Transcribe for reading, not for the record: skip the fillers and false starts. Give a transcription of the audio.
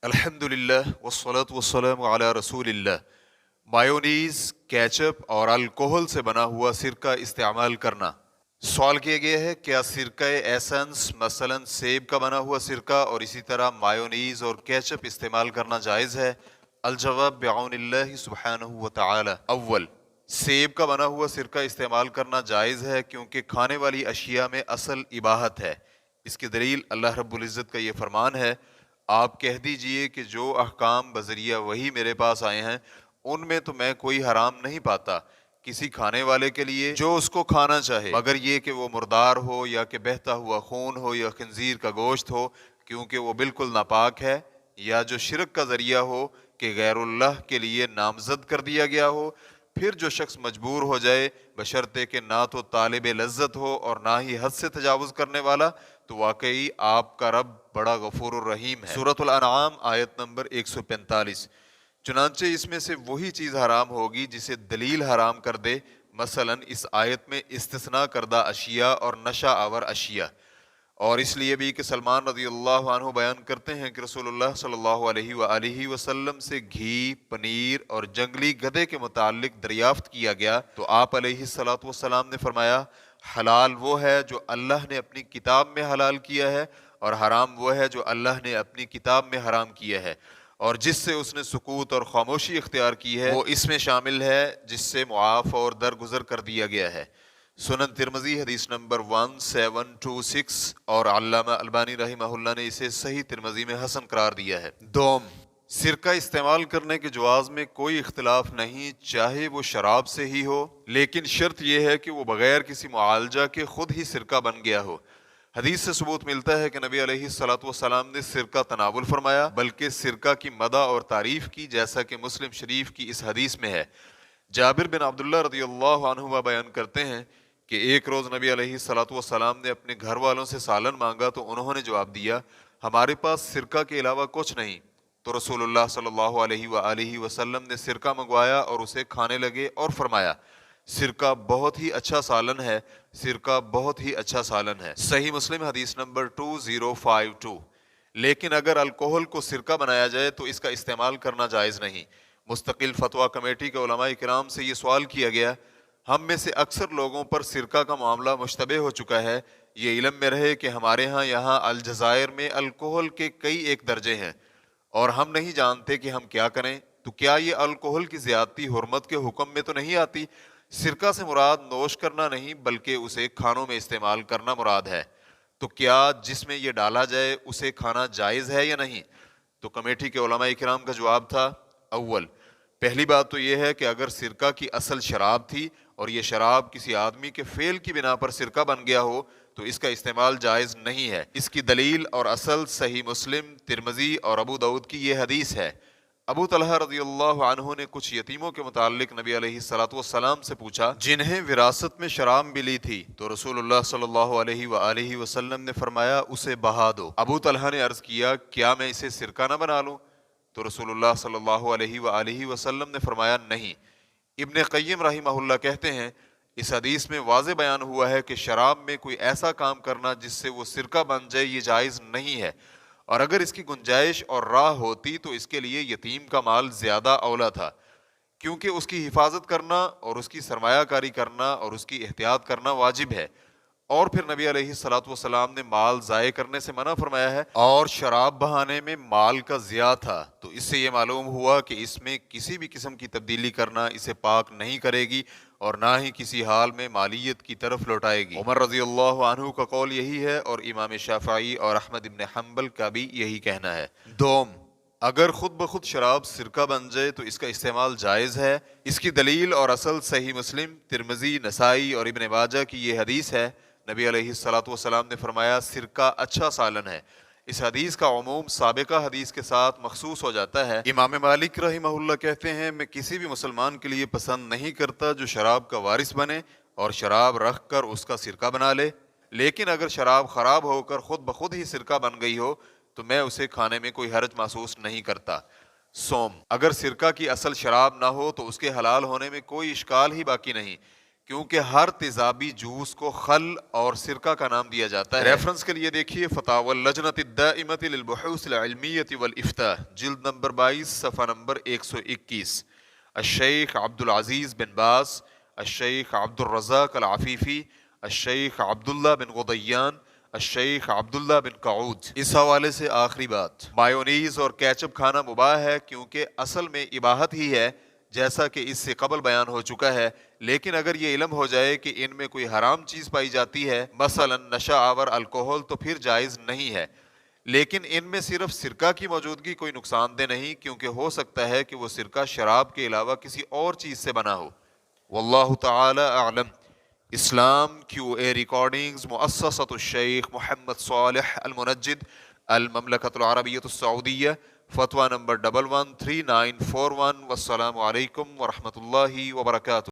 الحمدللہ والصلاة والسلام علی رسول اللہ۔ مایونیز، کیچپ اور الکوہل سے بنا ہوا سرکہ استعمال کرنا۔ سوال کیا گیا ہے کیا سرکہ ایسنس مثلا سیب کا بنا ہوا سرکہ اور اسی طرح مایونیز اور کیچپ استعمال کرنا جائز ہے؟ الجواب بعون اللہ سبحانہ وتعالی۔ اول، سیب کا بنا ہوا سرکہ استعمال کرنا جائز ہے کیونکہ کھانے والی اشیاء میں اصل اباحت ہے۔ اس کی دلیل اللہ رب العزت کا یہ فرمان ہے، آپ کہہ دیجئے کہ جو احکام بذریعہ وہی میرے پاس آئے ہیں ان میں تو میں کوئی حرام نہیں پاتا کسی کھانے والے کے لیے جو اس کو کھانا چاہے، مگر یہ کہ وہ مردار ہو یا کہ بہتا ہوا خون ہو یا خنزیر کا گوشت ہو، کیونکہ وہ بالکل ناپاک ہے، یا جو شرک کا ذریعہ ہو کہ غیر اللہ کے لیے نامزد کر دیا گیا ہو۔ پھر جو شخص مجبور ہو جائے بشرطے کہ نہ تو طالب لذت ہو اور نہ ہی حد سے تجاوز کرنے والا، تو واقعی آپ کا رب بڑا غفور الرحیم ہے۔ سورۃ الانعام آیت نمبر 145۔ چنانچہ اس میں سے وہی چیز حرام ہوگی جسے دلیل حرام کر دے، مثلا اس آیت میں استثناء کردہ اشیاء اور نشہ آور اشیاء۔ اور اس لیے بھی کہ سلمان رضی اللہ عنہ بیان کرتے ہیں کہ رسول اللہ صلی اللہ علیہ وآلہ وسلم سے گھی، پنیر اور جنگلی گدھے کے متعلق دریافت کیا گیا تو آپ علیہ الصلوۃ والسلام نے فرمایا، حلال وہ ہے جو اللہ نے اپنی کتاب میں حلال کیا ہے، اور حرام وہ ہے جو اللہ نے اپنی کتاب میں حرام کیا ہے، اور جس سے اس نے سکوت اور خاموشی اختیار کی ہے وہ اس میں شامل ہے جس سے معاف اور درگزر کر دیا گیا ہے۔ سنن ترمذی حدیث نمبر 1726، اور علامہ البانی رحمہ اللہ نے اسے صحیح ترمذی میں حسن قرار دیا ہے۔ دوم، سرکہ استعمال کرنے کے جواز میں کوئی اختلاف نہیں، چاہے وہ شراب سے ہی ہو، لیکن شرط یہ ہے کہ وہ بغیر کسی معالجہ کے خود ہی سرکہ بن گیا ہو۔ حدیث سے ثبوت ملتا ہے کہ نبی علیہ الصلوۃ والسلام نے سرکہ تناول فرمایا، بلکہ سرکہ کی مدح اور تعریف کی، جیسا کہ مسلم شریف کی اس حدیث میں ہے۔ جابر بن عبداللہ رضی اللہ عنہ بیان کرتے ہیں کہ ایک روز نبی علیہ الصلوۃ والسلام نے اپنے گھر والوں سے سالن مانگا تو انہوں نے جواب دیا، ہمارے پاس سرکہ کے علاوہ کچھ نہیں۔ تو رسول اللہ صلی اللہ علیہ وآلہ وسلم نے سرکہ منگوایا اور اسے کھانے لگے اور فرمایا، سرکہ بہت ہی اچھا سالن ہے، سرکہ بہت ہی اچھا سالن ہے۔ صحیح مسلم حدیث نمبر 2052۔ لیکن اگر الکوہل کو سرکہ بنایا جائے تو اس کا استعمال کرنا جائز نہیں۔ مستقل فتویٰ کمیٹی کے علماء کرام سے یہ سوال کیا گیا، ہم میں سے اکثر لوگوں پر سرکہ کا معاملہ مشتبہ ہو چکا ہے، یہ علم میں رہے کہ ہمارے ہاں یہاں الجزائر میں الکوہل کے کئی ایک درجے ہیں اور ہم نہیں جانتے کہ ہم کیا کریں، تو کیا یہ الکوہل کی زیادتی حرمت کے حکم میں تو نہیں آتی؟ سرکہ سے مراد نوش کرنا نہیں بلکہ اسے کھانوں میں استعمال کرنا مراد ہے، تو کیا جس میں یہ ڈالا جائے اسے کھانا جائز ہے یا نہیں؟ تو کمیٹی کے علماء کرام کا جواب تھا، اول، پہلی بات تو یہ ہے کہ اگر سرکہ کی اصل شراب تھی اور یہ شراب کسی آدمی کے فعل کی بنا پر سرکہ بن گیا ہو تو اس کا استعمال جائز نہیں ہے۔ اس کی دلیل اور اصل صحیح مسلم، ترمذی اور ابو داؤد کی یہ حدیث ہے۔ ابو طلحہ رضی اللہ عنہ نے کچھ یتیموں کے متعلق نبی علیہ الصلوۃ والسلام سے پوچھا جنہیں وراثت میں شراب ملی تھی، تو رسول اللہ صلی اللہ علیہ وآلہ وسلم نے فرمایا اسے بہا دو۔ ابو طلحہ نے عرض کیا کیا میں اسے سرکہ نہ بنا لوں؟ تو رسول اللہ صلی اللہ علیہ وآلہ وسلم نے فرمایا نہیں۔ ابن قیم رحمہ اللہ کہتے ہیں اس حدیث میں واضح بیان ہوا ہے کہ شراب میں کوئی ایسا کام کرنا جس سے وہ سرکہ بن جائے یہ جائز نہیں ہے، اور اگر اس کی گنجائش اور راہ ہوتی تو اس کے لیے یتیم کا مال زیادہ اولا تھا، کیونکہ اس کی حفاظت کرنا اور اس کی سرمایہ کاری کرنا اور اس کی احتیاط کرنا واجب ہے، اور پھر نبی علیہ الصلوۃ والسلام نے مال ضائع کرنے سے منع فرمایا ہے، اور شراب بہانے میں مال کا ضیاع تھا، تو اس سے یہ معلوم ہوا کہ اس میں کسی بھی قسم کی تبدیلی کرنا اسے پاک نہیں کرے گی اور نہ ہی کسی حال میں مالیت کی طرف لوٹائے گی۔ عمر رضی اللہ عنہ کا قول یہی ہے اور امام شافعی اور احمد بن حنبل کا بھی یہی کہنا ہے۔ دوم، اگر خود بخود شراب سرکہ بن جائے تو اس کا استعمال جائز ہے۔ اس کی دلیل اور اصل صحیح مسلم، ترمذی، نسائی اور ابن ماجہ کی یہ حدیث ہے، نبی علیہ الصلوۃ والسلام نے فرمایا سرکہ اچھا سالن ہے۔ اس حدیث کا عموم سابقہ حدیث کے ساتھ مخصوص ہو جاتا ہے۔ امام مالک رحمہ اللہ کہتے ہیں میں کسی بھی مسلمان کے لیے پسند نہیں کرتا جو شراب کا وارث بنے اور شراب رکھ کر اس کا سرکہ بنا لے، لیکن اگر شراب خراب ہو کر خود بخود ہی سرکہ بن گئی ہو تو میں اسے کھانے میں کوئی حرج محسوس نہیں کرتا۔ سوم، اگر سرکہ کی اصل شراب نہ ہو تو اس کے حلال ہونے میں کوئی اشکال ہی باقی نہیں، کیونکہ ہر تیزابی جوس کو خل اور سرکہ کا نام دیا جاتا ہے۔ ریفرنس کے لیے دیکھیے فتاوی اللجنۃ الدائمۃ للبحوث العلمیۃ والافتاء، جلد نمبر 22 صفحہ نمبر 121۔ الشیخ عبد العزیز بن باز، الشیخ عبد الرزاق العفیفی، الشیخ عبداللہ بن غدیان، الشیخ عبداللہ بن قعود۔ اس حوالے سے آخری بات، مایونیز اور کیچپ کھانا مباح ہے کیونکہ اصل میں اباحت ہی ہے، جیسا کہ اس سے قبل بیان ہو چکا ہے، لیکن اگر یہ علم ہو جائے کہ ان میں کوئی حرام چیز پائی جاتی ہے، مثلا نشہ آور الکوہل، تو پھر جائز نہیں ہے، لیکن ان میں صرف سرکہ کی موجودگی کوئی نقصان دہ نہیں، کیونکہ ہو سکتا ہے کہ وہ سرکہ شراب کے علاوہ کسی اور چیز سے بنا ہو۔ واللہ تعالی اعلم۔ اسلام کیو اے ریکارڈنگز، مؤسسۃ الشیخ محمد صالح المنجد، المملکۃ العربیۃ السعودیہ، فتویٰ نمبر 113941۔ والسلام علیکم ورحمۃ اللہ وبرکاتہ۔